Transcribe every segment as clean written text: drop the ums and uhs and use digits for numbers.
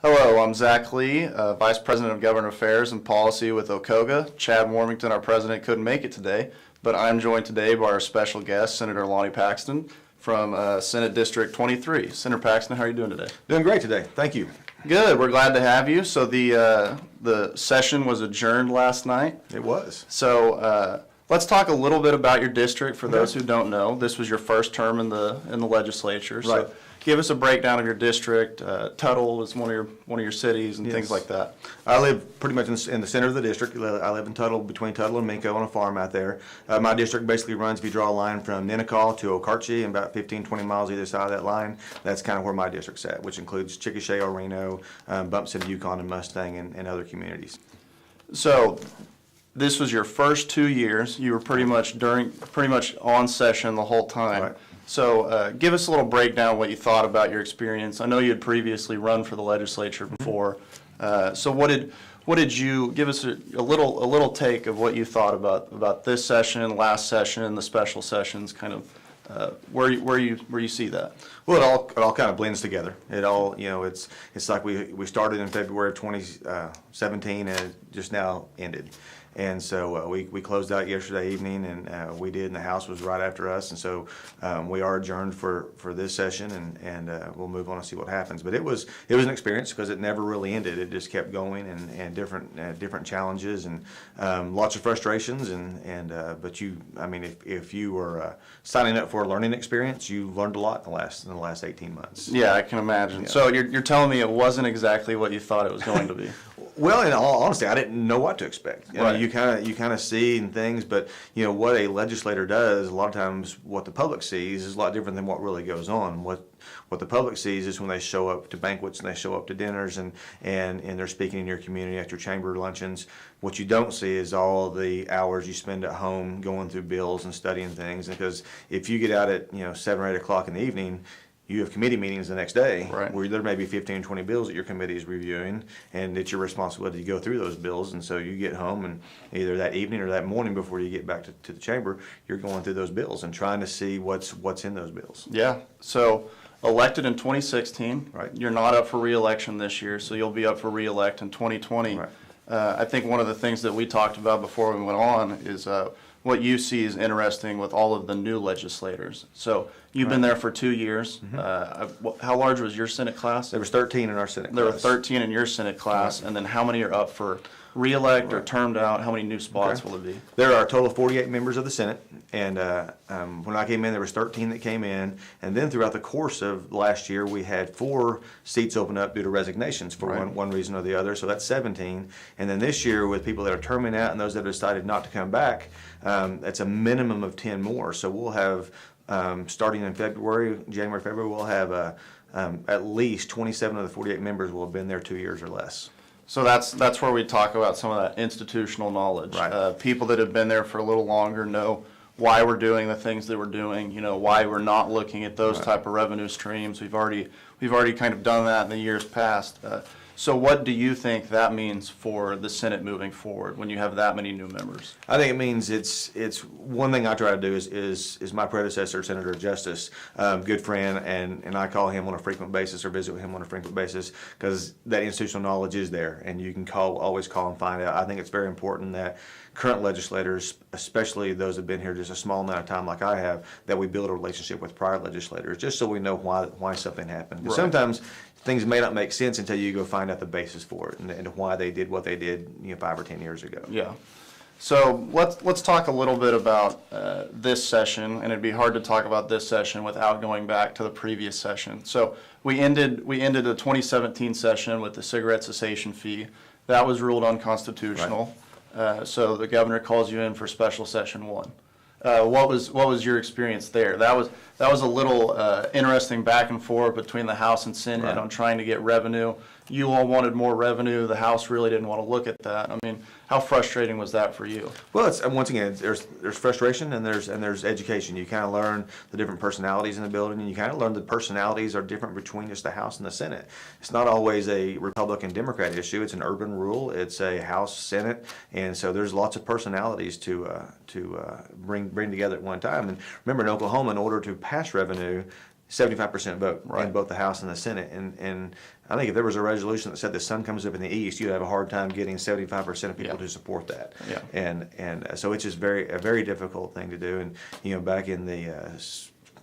Hello, I'm Zack Lee, Vice President of Government Affairs and Policy with OKOGA. Chad Warmington, our president, couldn't make it today, but I'm joined today by our special guest, Senator Lonnie Paxton from Senate District 23. Senator Paxton, how are you doing today? Doing great today. Thank you. Good. We're glad to have you. So the session was adjourned last night. It was. So let's talk a little bit about your district. For those who don't know, this was your first term in the legislature. So right. Give us a breakdown of your district. Tuttle is one of your cities and things like that. I live pretty much in the center of the district. I live in Tuttle, between Tuttle and Minko on a farm out there. My district basically runs, if you draw a line from Ninnekah to Okarche, and about 15, 20 miles either side of that line, that's kind of where my district's at, which includes Chickasha, Reno, bumps into Yukon and Mustang and other communities. So this was your first 2 years. You were pretty much on session the whole time. Right. So give us a little breakdown of what you thought about your experience. I know you had previously run for the legislature before. So what did you give us a little take of what you thought about this session, last session, the special sessions, kind of where you see that? Well, it all kind of blends together. It all, it's like we started in February of 2017 and it just now ended. And so we closed out yesterday evening, and we did, and the House was right after us. And so we are adjourned for this session, and we'll move on and see what happens. But it was an experience because it never really ended. It just kept going, and different challenges and lots of frustrations. But if you were signing up for a learning experience, you learned a lot in the last 18 months. Yeah, I can imagine. Yeah. So you're telling me it wasn't exactly what you thought it was going to be. Well, in all honesty, I didn't know what to expect. Right. You kind of see in things, but what a legislator does, a lot of times what the public sees is a lot different than what really goes on. What the public sees is when they show up to banquets and they show up to dinners and they're speaking in your community at your chamber luncheons. What you don't see is all the hours you spend at home going through bills and studying things. Because if you get out at 7 or 8 o'clock in the evening, you have committee meetings the next day, right, where there may be 15 or 20 bills that your committee is reviewing, and it's your responsibility to go through those bills. And so you get home, and either that evening or that morning before you get back to the chamber, you're going through those bills and trying to see what's in those bills. Yeah. So elected in 2016. Right. You're not up for re-election this year, so you'll be up for re-elect in 2020. Right. I think one of the things that we talked about before we went on is what you see is interesting with all of the new legislators. So you've been there for 2 years. Mm-hmm. How large was your Senate class? There was 13 in our Senate class. There were 13 in your Senate class, and then how many are up for re-elect or termed out? How many new spots will it be? There are a total of 48 members of the Senate, and when I came in, there was 13 that came in, and then throughout the course of last year, we had 4 seats open up due to resignations for one reason or the other, so that's 17. And then this year, with people that are terming out and those that have decided not to come back, that's a minimum of 10 more. So we'll have, starting in January, February, we'll have at least 27 of the 48 members will have been there 2 years or less. So that's where we talk about some of that institutional knowledge. Right. People that have been there for a little longer know why we're doing the things that we're doing. Why we're not looking at those type of revenue streams. We've already kind of done that in the years past. So what do you think that means for the Senate moving forward when you have that many new members? I think it means it's one thing I try to do is my predecessor, Senator Justice, good friend, and I call him on a frequent basis or visit with him on a frequent basis because that institutional knowledge is there and you can always call and find out. I think it's very important that current legislators, especially those that have been here just a small amount of time like I have, that we build a relationship with prior legislators just so we know why something happened. Because sometimes things may not make sense until you go find out the basis for it and why they did what they did 5 or 10 years ago. Yeah. So let's talk a little bit about this session, and it'd be hard to talk about this session without going back to the previous session. So we ended the 2017 session with the cigarette cessation fee. That was ruled unconstitutional. Right. So the governor calls you in for special session 1. What was your experience there? That was a little interesting back and forth between the House and Senate on trying to get revenue. You all wanted more revenue. The House really didn't want to look at that. I mean, how frustrating was that for you? Well, it's once again, there's frustration and there's education. You kind of learn the different personalities in the building, and you kind of learn the personalities are different between just the House and the Senate. It's not always a Republican-Democrat issue. It's an urban rule. It's a House-Senate, and so there's lots of personalities to bring together at one time. And remember, in Oklahoma, in order to pass revenue, 75% vote Right. in both the House and the Senate. And I think if there was a resolution that said the sun comes up in the east, you'd have a hard time getting 75% of people Yeah. to support that. Yeah. And so it's just a very difficult thing to do. And back in the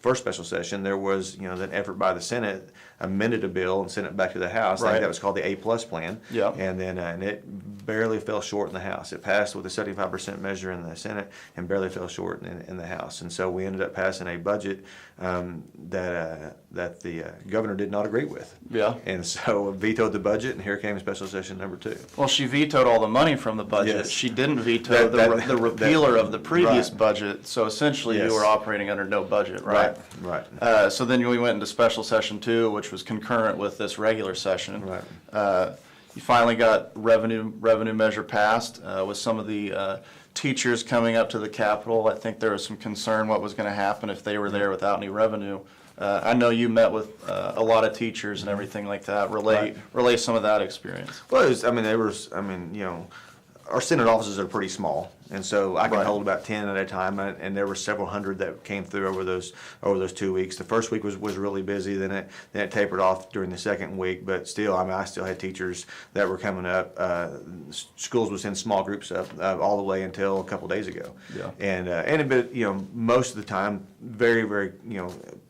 first special session, there was an effort by the Senate, amended a bill and sent it back to the House. I Right. think that was called the A+ plan. Yeah. And then and it barely fell short in the House. It passed with a 75% measure in the Senate and barely fell short in the House. And so we ended up passing a budget that the governor did not agree with. Yeah. And so vetoed the budget, and here came special session number 2. Well, she vetoed all the money from the budget. Yes. She didn't veto the repealer of the previous budget. So essentially, Yes. you were operating under no budget, right? Right. So then we went into special session 2, which was concurrent with this regular session. Right. You finally got revenue measure passed with some of the teachers coming up to the Capitol. I think there was some concern what was going to happen if they were there without any revenue. I know you met with a lot of teachers and everything like that. Relay some of that experience. Well, our Senate offices are pretty small, and so I can Right. hold about 10 at a time, and there were several hundred that came through over those 2 weeks. The first week was really busy, then it tapered off during the second week, but still, I still had teachers that were coming up. Schools would send small groups up all the way until a couple days ago. Yeah. And most of the time, very, very,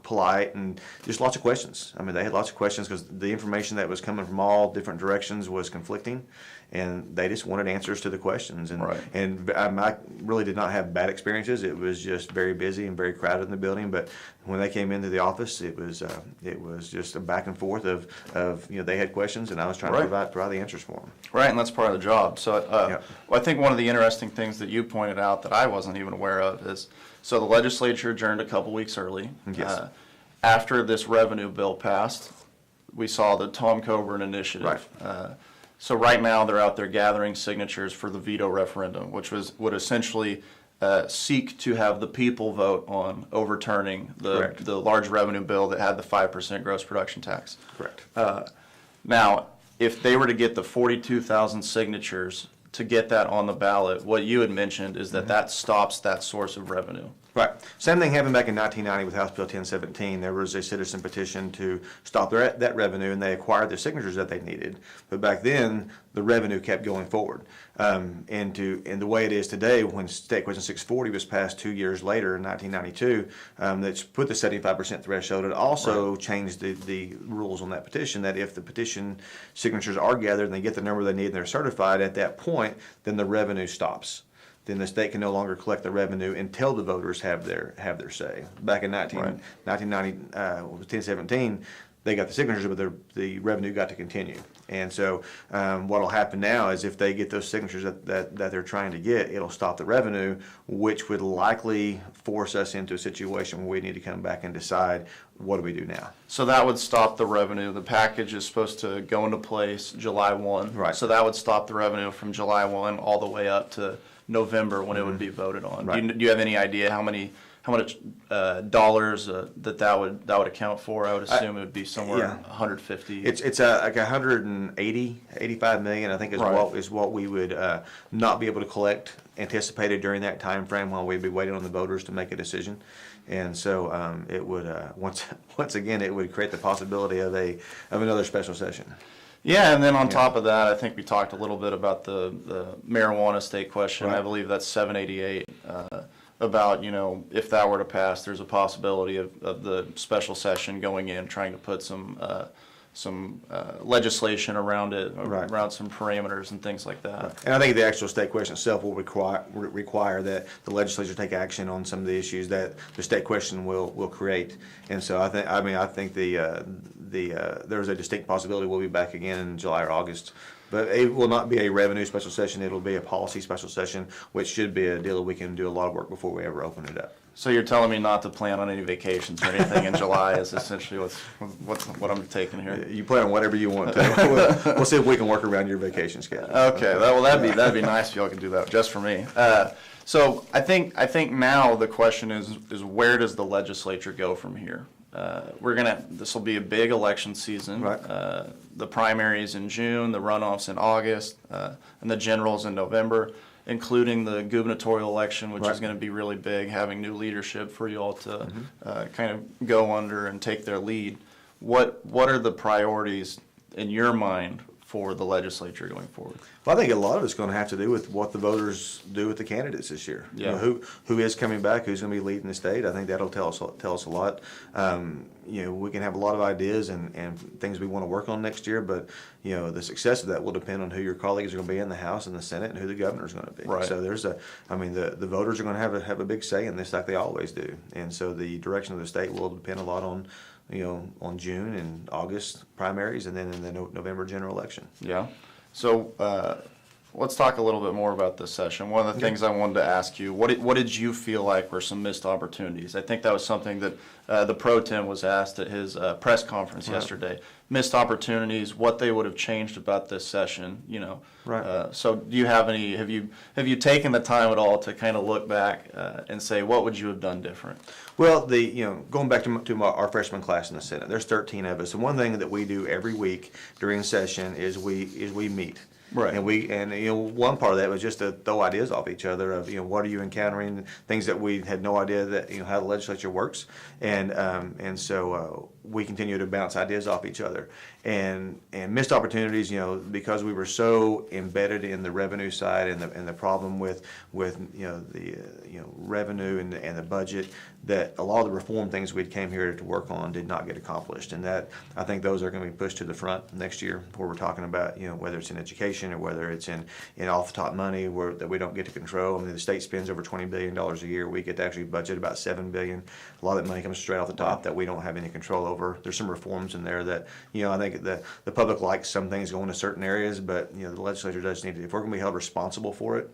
polite and just lots of questions. They had lots of questions because the information that was coming from all different directions was conflicting, and they just wanted answers to the questions. And Right. and I really did not have bad experiences. It was just very busy and very crowded in the building. But when they came into the office, it was just a back and forth of they had questions, and I was trying to Right. provide the answers for them. Right, and that's part of the job. So Yeah. well, I think one of the interesting things that you pointed out that I wasn't even aware of is, so the legislature adjourned a couple weeks early. Yes. After this revenue bill passed, we saw the Tom Coburn initiative. So right now, they're out there gathering signatures for the veto referendum, which would essentially seek to have the people vote on overturning Correct. the large revenue bill that had the 5% gross production tax. Correct. Now, if they were to get the 42,000 signatures to get that on the ballot, what you had mentioned is that that stops that source of revenue. Right. Same thing happened back in 1990 with House Bill 1017. There was a citizen petition to stop that revenue, and they acquired the signatures that they needed. But back then, the revenue kept going forward. And the way it is today, when State Question 640 was passed 2 years later in 1992, that's put the 75% threshold. It also changed the rules on that petition, that if the petition signatures are gathered and they get the number they need and they're certified at that point, then the revenue stops. Then the state can no longer collect the revenue until the voters have their say. Back in 1990, 1017, they got the signatures, but the revenue got to continue. And so what will happen now is if they get those signatures that they're trying to get, it'll stop the revenue, which would likely force us into a situation where we need to come back and decide, what do we do now? So that would stop the revenue. The package is supposed to go into place July 1. Right. So that would stop the revenue from July 1 all the way up to November when it would be voted on. Right. Do you have any idea how much dollars that would account for? I would assume it would be somewhere 150. It's like 180, 85 million, I think is what we would not be able to collect anticipated during that time frame while we'd be waiting on the voters to make a decision. And so it would once again it would create the possibility of another special session. Yeah, and then on top of that, I think we talked a little bit about the marijuana state question. Right. I believe that's 788. About, if that were to pass, there's a possibility of the special session going in, trying to put some legislation around it, around some parameters and things like that. And I think the actual state question itself will require that the legislature take action on some of the issues that the state question will create. And so I think there's a distinct possibility we'll be back again in July or August. But it will not be a revenue special session. It'll be a policy special session, which should be a deal that we can do a lot of work before we ever open it up. So you're telling me not to plan on any vacations or anything in July is essentially what I'm taking here. You plan on whatever you want to. We'll see if we can work around your vacation schedule. Okay, that'd be nice if y'all could do that just for me. So I think now the question is where does the legislature go from here? This will be a big election season. Right. The primaries in June, the runoffs in August, and the generals in November. including the gubernatorial election, which Right. is going to be really big, having new leadership for you all to kind of go under and take their lead. What are the priorities in your mind for the legislature going forward? Well, I think a lot of it's going to have to do with what the voters do with the candidates this year. Yeah. Who is coming back, who's going to be leading the state. I think that'll tell us a lot. We can have a lot of ideas and things we want to work on next year, but the success of that will depend on who your colleagues are going to be in the House and the Senate and who the governor is going to be. Right. So the voters are going to have a big say in this, like they always do. And so the direction of the state will depend a lot on June and August primaries, and then in the November general election. Yeah. So let's talk a little bit more about this session. One of the things I wanted to ask you, what did you feel like were some missed opportunities? I think that was something that the pro tem was asked at his press conference yesterday. Missed opportunities, what they would have changed about this session, Right. So do you have any, have you taken the time at all to kind of look back and say, what would you have done different? Well, going back to our freshman class in the Senate, there's 13 of us, and one thing that we do every week during session is we meet. Right. And one part of that was just to throw ideas off each other of what are you encountering, things that we had no idea that how the legislature works, and so we continue to bounce ideas off each other, and missed opportunities because we were so embedded in the revenue side and the problem with the revenue and the budget, that a lot of the reform things we came here to work on did not get accomplished, and that I think those are going to be pushed to the front next year, where we're talking about whether it's in education or whether it's in off the top money that we don't get to control. I mean, the state spends over $20 billion a year. We get to actually budget about $7 billion. A lot of that money comes straight off the top that we don't have any control over. There's some reforms in there that I think the public likes some things going to certain areas, but the legislature does need to, if we're going to be held responsible for it,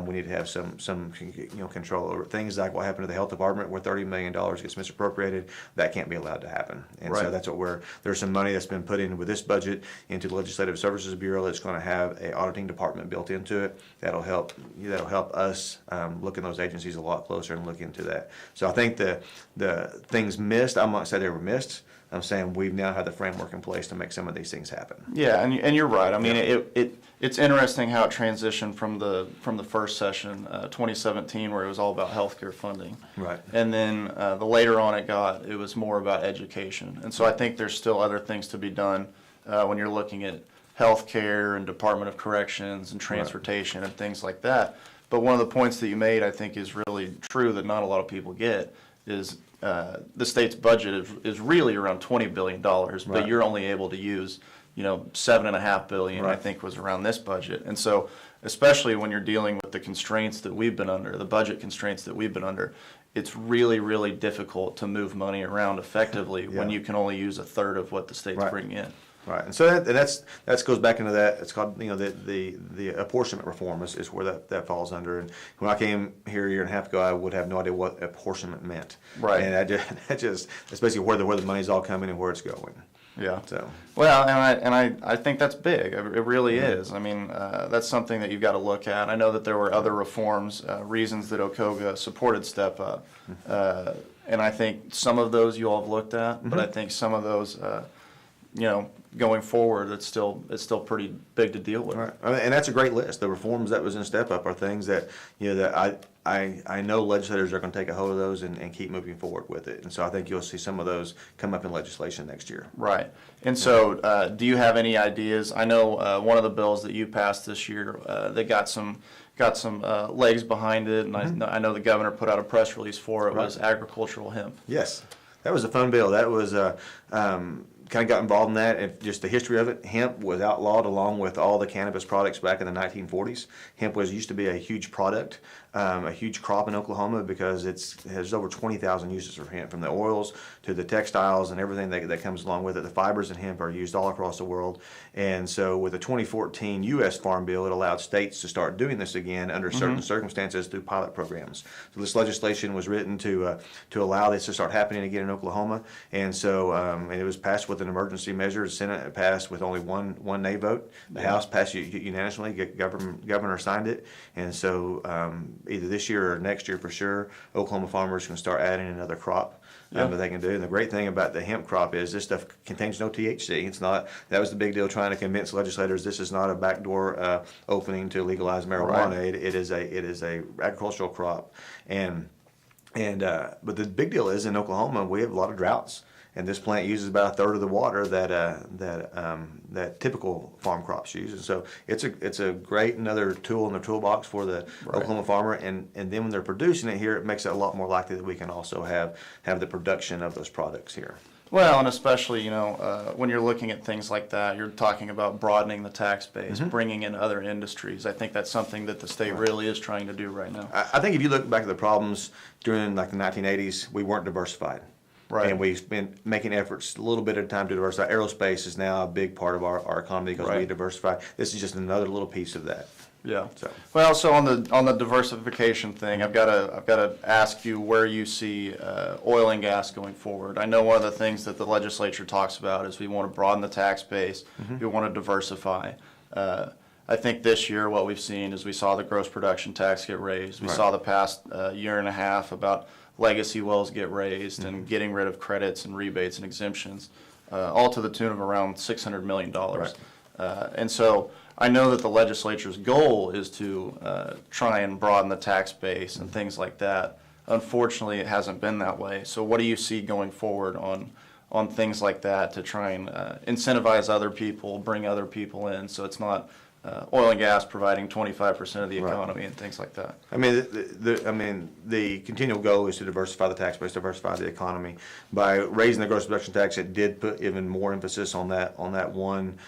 we need to have some control over it. Things like what happened to the health department, where $30 million gets misappropriated. That can't be allowed to happen. And Right. so that's there's some money that's been put in with this budget into the Legislative Services Bureau that's going to have an auditing department built into it. That'll help us look in those agencies a lot closer and look into that. So I think the things missed, I'm not saying they were missed. I'm saying we've now had the framework in place to make some of these things happen. Yeah, and you're right. I mean, it's interesting how it transitioned from the first session, 2017, where it was all about healthcare funding. Right. And then the later on it was more about education. And so I think there's still other things to be done when you're looking at healthcare and Department of Corrections and transportation and things like that. But one of the points that you made, I think, is really true that not a lot of people get is the state's budget is really around $20 billion, but Right. you're only able to use, $7.5 billion, Right. I think, was around this budget. And so, especially when you're dealing with the constraints that we've been under, the budget constraints that we've been under, it's really, really difficult to move money around effectively when Yeah. you can only use a third of what the state's Right. bringing in. Right, and so that goes back into that. It's called the apportionment reform is where that falls under. And when I came here a year and a half ago, I would have no idea what apportionment meant. Right. And that's basically where the money's all coming and where it's going. Yeah. So. Well, I think that's big. It really is. I mean, that's something that you've got to look at. I know that there were other reforms, reasons that OKOGA supported Step Up, and I think some of those you all have looked at, but I think some of those, going forward, it's still pretty big to deal with. Right. And that's a great list. The reforms that was in Step Up are things that that I know legislators are going to take a hold of those and keep moving forward with it. And so I think you'll see some of those come up in legislation next year. Right. And so, do you have any ideas? I know one of the bills that you passed this year, they got some legs behind it, and I know the governor put out a press release for it. Right. Was agricultural hemp. Yes, that was a fun bill. That was kind of got involved in that, and just the history of it. Hemp was outlawed along with all the cannabis products back in the 1940s. Hemp used to be a huge product, a huge crop in Oklahoma, because there's over 20,000 uses for hemp, from the oils to the textiles and everything that comes along with it. The fibers in hemp are used all across the world. And so with the 2014 U.S. Farm Bill, it allowed states to start doing this again under certain circumstances through pilot programs. So this legislation was written to allow this to start happening again in Oklahoma. And so and it was passed with an emergency measure. The Senate passed with only one nay vote. The House passed unanimously. Governor signed it, and so either this year or next year for sure, Oklahoma farmers can start adding another crop. That they can do. And the great thing about the hemp crop is this stuff contains no THC. It's not. That was the big deal, trying to convince legislators this is not a backdoor opening to legalize marijuana. Right. It is a agricultural crop, but the big deal is in Oklahoma we have a lot of droughts. And this plant uses about a third of the water that typical farm crops use, and so it's a great another tool in the toolbox for the Oklahoma farmer. And then when they're producing it here, it makes it a lot more likely that we can also have the production of those products here. Well, and especially, when you're looking at things like that, you're talking about broadening the tax base, bringing in other industries. I think that's something that the state really is trying to do right now. I think if you look back at the problems during like the 1980s, we weren't diversified. Right. And we've been making efforts a little bit at a time to diversify. Aerospace is now a big part of our economy because we diversify. This is just another little piece of that. Yeah. So. Well, so on the diversification thing, I've got to ask you where you see oil and gas going forward. I know one of the things that the legislature talks about is we want to broaden the tax base. We want to diversify. I think this year what we've seen is we saw the gross production tax get raised. We saw the past year and a half about legacy wells get raised and getting rid of credits and rebates and exemptions, all to the tune of around $600 million. And so I know that the legislature's goal is to try and broaden the tax base and things like that. Unfortunately, it hasn't been that way. So what do you see going forward on things like that to try and incentivize other people, bring other people in, so it's not oil and gas providing 25% of the economy and things like that? I mean, the continual goal is to diversify the tax base, diversify the economy. By raising the gross production tax, it did put even more emphasis on that one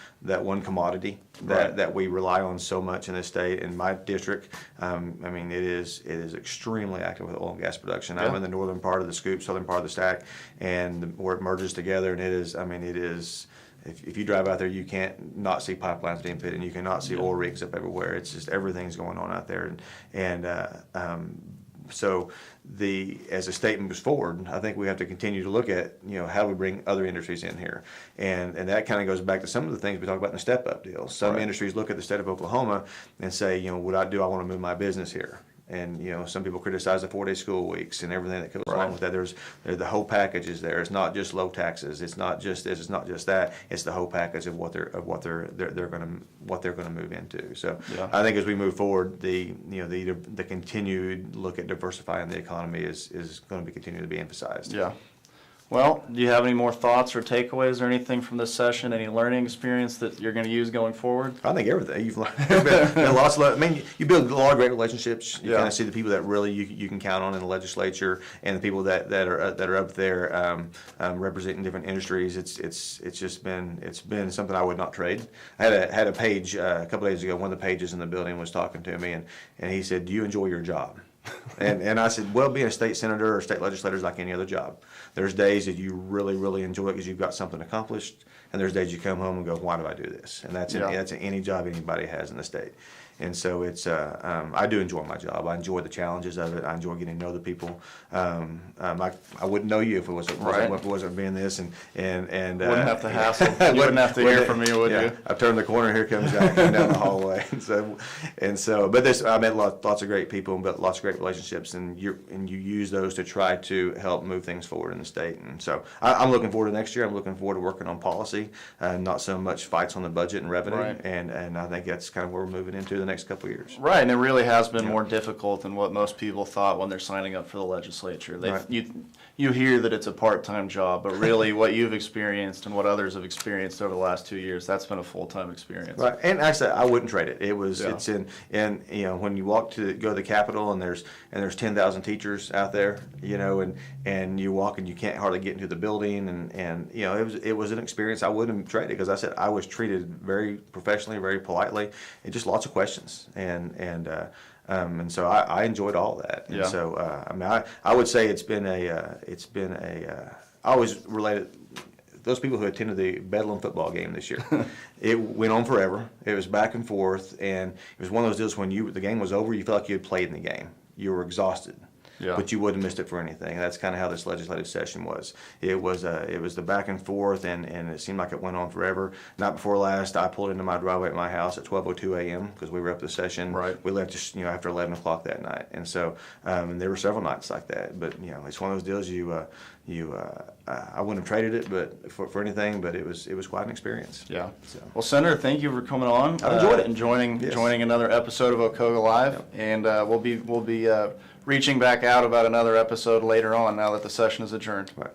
commodity that we rely on so much in this state. In my district, I mean, it is extremely active with oil and gas production. I'm in the northern part of the scoop, southern part of the stack, and where it merges together, and it is. If you drive out there, you can't not see pipelines being fitted, and you cannot see oil rigs up everywhere. It's just everything's going on out there, so as the state moves forward, I think we have to continue to look at how we bring other industries in here, and that kind of goes back to some of the things we talk about in the step up deal. Some industries look at the state of Oklahoma and say, what I want to move my business here. And some people criticize the 4-day school weeks and everything that goes along with that. There's the whole package is there. It's not just low taxes. It's not just this. It's not just that. It's the whole package of what they're going to move into. So I think as we move forward, the continued look at diversifying the economy is going to be continuing to be emphasized. Yeah. Well, do you have any more thoughts or takeaways or anything from this session? Any learning experience that you're going to use going forward? I think everything you've learned. Lots of. I mean, you build a lot of great relationships. You kind of see the people that really you can count on in the legislature, and the people that are up there representing different industries. It's been something I would not trade. I had a page a couple days ago. One of the pages in the building was talking to me, and he said, "Do you enjoy your job?" And I said, well, being a state senator or state legislator is like any other job. There's days that you really, really enjoy it because you've got something accomplished, and there's days you come home and go, why do I do this? And that's in any job anybody has in the state. And so it's I do enjoy my job. I enjoy the challenges of it. I enjoy getting to know the people. I wouldn't know you if it wasn't being this and wouldn't have to hassle. You wouldn't have to hear from me, would you? I turned the corner, here comes Zack down the hallway, and so. But I met lots of great people and built lots of great relationships, and you use those to try to help move things forward in the state. And so I'm looking forward to next year. I'm looking forward to working on policy, not so much fights on the budget and revenue. Right. And I think that's kind of where we're moving into the next couple of years. Right, and it really has been more difficult than what most people thought when they're signing up for the legislature. You hear that it's a part-time job, but really what you've experienced and what others have experienced over the last 2 years, that's been a full-time experience. Right, and actually I wouldn't trade it. It's in when you go to the Capitol and there's 10,000 teachers out there, and you walk and you can't hardly get into the building, and it was an experience I wouldn't trade it, because I said I was treated very professionally, very politely, and just lots of questions, and so I enjoyed all that. And so I would say I always related those people who attended the Bedlam football game this year. It went on forever. It was back and forth, and it was one of those deals when the game was over, you felt like you had played in the game. You were exhausted. Yeah. but you wouldn't have missed it for anything. And that's kind of how this legislative session was. It was the back and forth, and it seemed like it went on forever. Night before last, I pulled into my driveway at my house at 12:02 a.m. because we were up the session. Right. We left just after 11 o'clock that night, and so there were several nights like that. But it's one of those deals I wouldn't have traded it, but for anything. But it was quite an experience. Yeah. So. Well, Senator, thank you for coming on. I've enjoyed it. And joining Yes. another episode of OKOGA Live. Yep. And we'll be reaching back out about another episode later on now that the session is adjourned. Right.